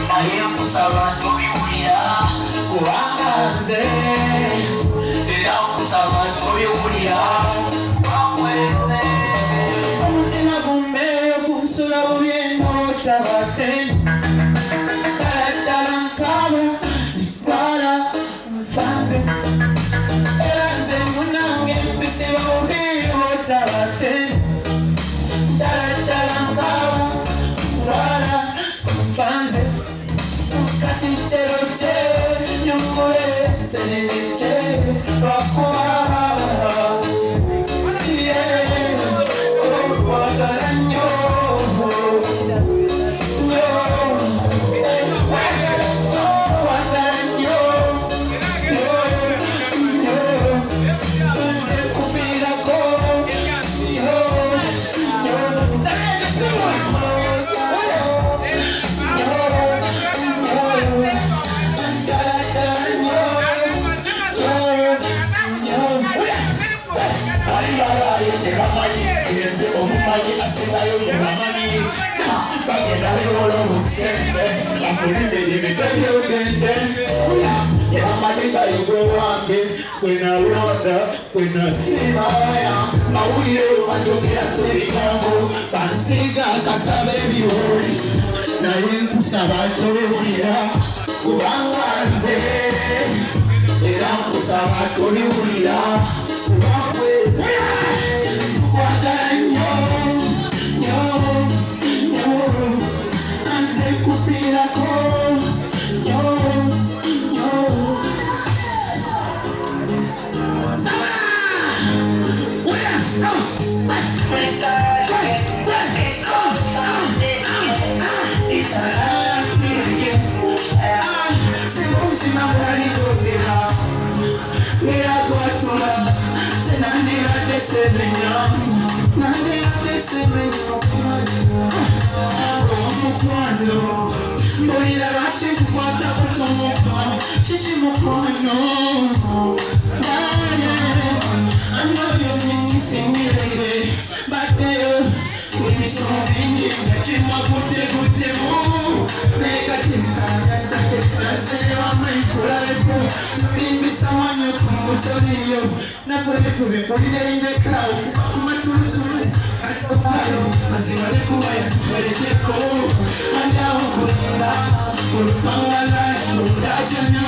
naye nkusaba tobiwulira kubanga nze era nkusaba tobiwulira bakweze omutima gumbe kunsula bubyeno tabate ddala nkaba zitwala nfanze era nze munange mpisiba bubiyo tabate ddala nkaba ntwala nfanze kati ntero kye nyongole nzenene kye lwakuba okwagala nnyo omumanyi asingayo mubamanyi bagenda bewola obusente bakulinde ebintu ebyogende ebamanyi gayogwe wange kwenalonda kwenasiibaya mawulire banjogerako ebigambo bansiiga akasaba ebiwoli naye nkusaba tobiwulira kubanga nze era nkusaba tobiwulira kubakweze kwagala nnyo nnyo nnyo anze kufiirako nnyo nnyo saba omutima gwaligogera era gwatula senandiradde semenya nandiradde semenya omukwano mbulira lwaki nkukwata kutomoka kiki mukwano anoyo nyinyisingireire baddeyo kumisomo bingi nga kimwakuddekuddemu naye kati ntagataketasewamuifulaepo nobimbisa wanyo kumutoliyo nakwekube kulireindeka okuva ku matulutulu katobayo mazima lekuba yatukolekeko andawo kulinda olupangala oludajanya